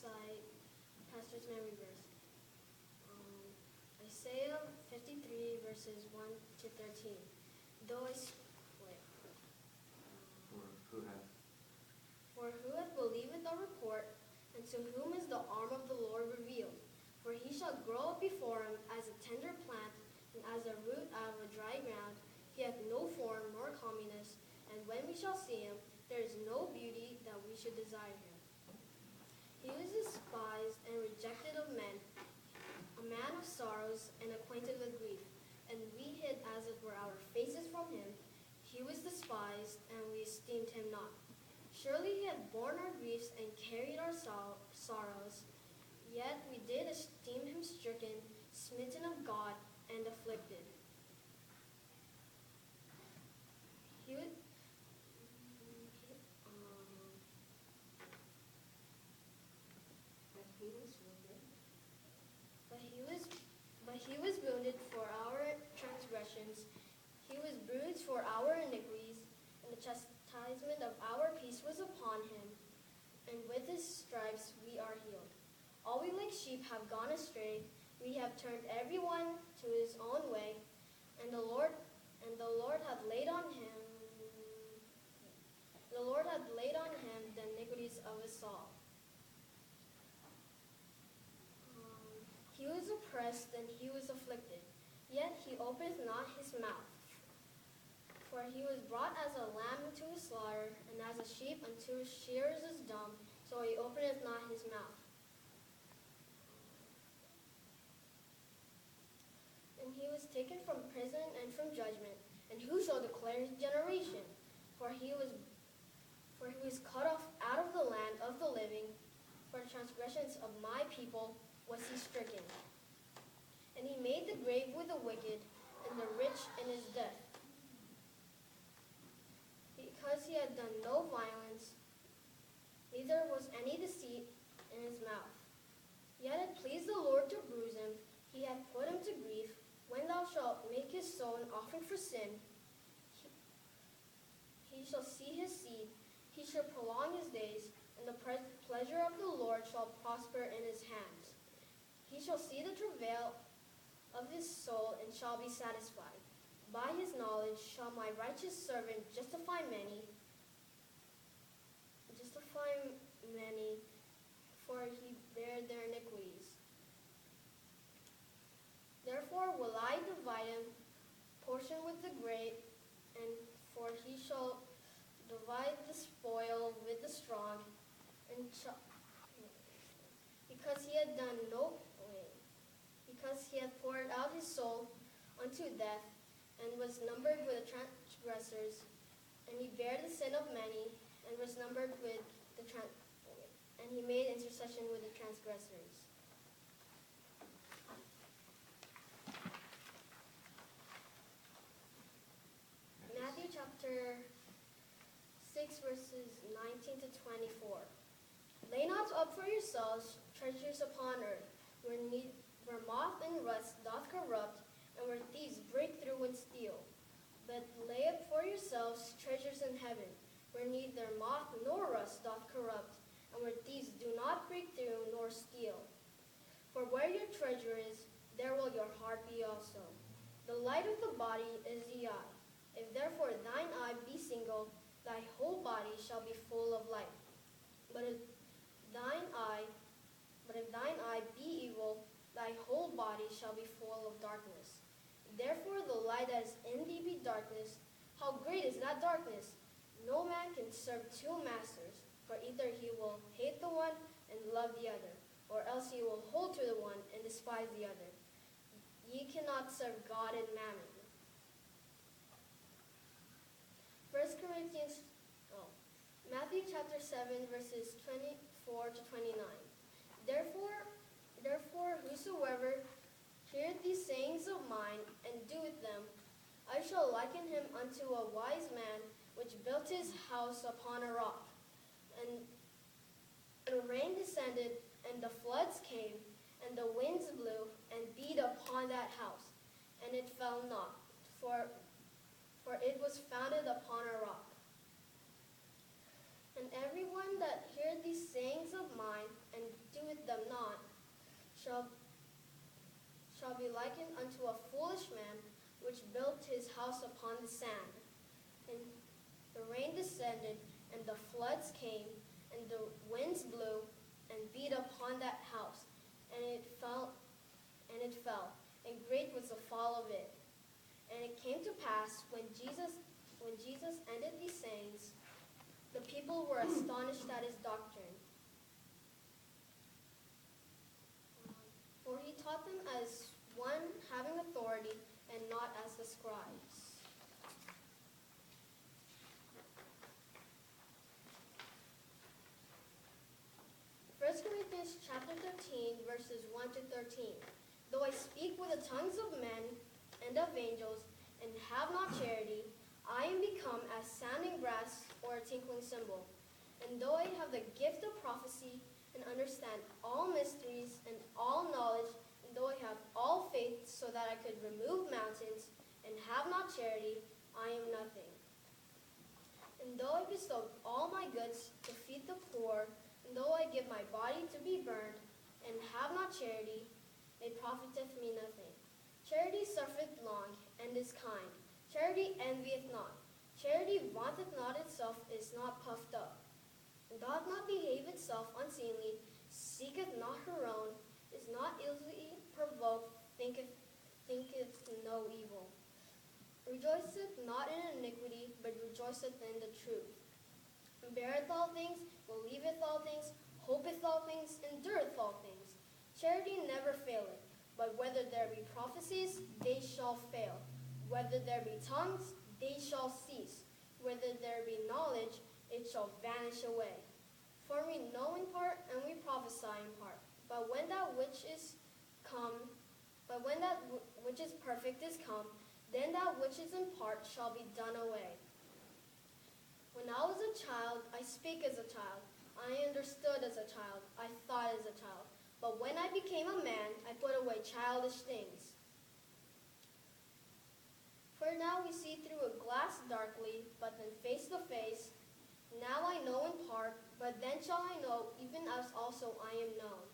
recite Pastor's memory verse. Isaiah 53 verses 1 to 13. Though I wait. For who hath believed the report, and to whom is the arm of the Lord revealed? For he shall grow up before him as a tender plant, and as a root out of a dry ground. He hath no form nor comeliness, and when we shall see him, there is no beauty that we should desire him. He was despised and rejected of men, a man of sorrows and acquainted with grief, and we hid as it were our faces from him. He was despised, and we esteemed him not. Surely he hath borne our griefs and carried our sorrows. Yet we did esteem him stricken, smitten of God, and afflicted. He was, but he was wounded for our transgressions. He was bruised for our iniquities, and the chastisement of our peace was upon him. And with his stripes we are healed. All we like sheep have gone astray. We have turned every one to his own way, and the Lord hath laid on him the iniquities of us all. He was oppressed and he was afflicted, yet he openeth not his mouth. For he was brought as a lamb into a slaughter, and as a sheep unto shearers is dumb, so he openeth not his mouth. And he was taken from prison and from judgment, and who shall declare his generation? For he was cut off out of the land of the living. For the transgressions of my people was he stricken. And he made the grave with the wicked, and the rich in his death. Because he had done no violence, neither was any deceit in his mouth. Yet it pleased the Lord to bruise him. He hath put him to grief. When thou shalt make his soul an offering for sin, he shall see his seed. He shall prolong his days, and the pleasure of the Lord shall prosper in his hands. He shall see the travail of his soul, and shall be satisfied. By his knowledge shall my righteous servant justify many, for he bare their iniquities. Therefore will I divide him portion with the great, and for he shall divide the spoil with the strong, and because he had poured out his soul unto death, and was numbered with the transgressors, and he bare the sin of many, and was numbered with and he made intercession with the transgressors. Matthew chapter 6 verses 19 to 24. Lay not up for yourselves treasures upon earth, where moth and rust doth corrupt, and where thieves break through and steal. But lay up for yourselves treasures in heaven, where neither moth nor rust doth corrupt, and where thieves do not break through nor steal. For where your treasure is, there will your heart be also. The light of the body is the eye. If therefore thine eye be single, thy whole body shall be full of light. But if thine eye be evil, thy whole body shall be full of darkness. Therefore the light that is in thee be darkness. How great is that darkness! No man can serve two masters, for either he will hate the one and love the other, or else he will hold to the one and despise the other. Ye cannot serve God and mammon. Matthew chapter 7 verses 24 to 29. Therefore whosoever heareth these sayings of mine and doeth them, I shall liken him unto a wise man which built his house upon a rock. And the rain descended, and the floods came, and the winds blew, and beat upon that house. And it fell not, for it was founded upon a rock. And everyone that heareth these sayings of mine, and them not, shall be likened unto a foolish man, which built his house upon the sand. And the rain descended, and the floods came, and the winds blew, and beat upon that house, and it fell, and great was the fall of it. And it came to pass, when Jesus ended these sayings, the people were astonished at his doctrine. For he taught them as one having authority, and not as the scribes. First Corinthians chapter 13, verses 1 to 13. Though I speak with the tongues of men and of angels, and have not charity, I am become as sounding brass or a tinkling cymbal. And though I have the gift of prophecy, and understand all mysteries and all knowledge, and though I have all faith so that I could remove mountains, and have not charity, I am nothing. And though I bestow all my goods to feed the poor, and though I give my body to be burned, and have not charity, it profiteth me nothing. Charity suffereth long, and is kind. Charity envieth not. Charity vaunteth not itself, is not puffed up, doth not behave itself unseemly, seeketh not her own, is not easily provoked, thinketh no evil. Rejoiceth not in iniquity, but rejoiceth in the truth. Beareth all things, believeth all things, hopeth all things, endureth all things. Charity never faileth, but whether there be prophecies, they shall fail. Whether there be tongues, they shall cease. Whether there be knowledge, it shall vanish away. For we know in part, and we prophesy in part. But when that which is perfect is come, then that which is in part shall be done away. When I was a child, I spake as a child. I understood as a child. I thought as a child. But when I became a man, I put away childish things. For now we see through a glass darkly, but then face to face. Now I know in part, but then shall I know, even as also I am known.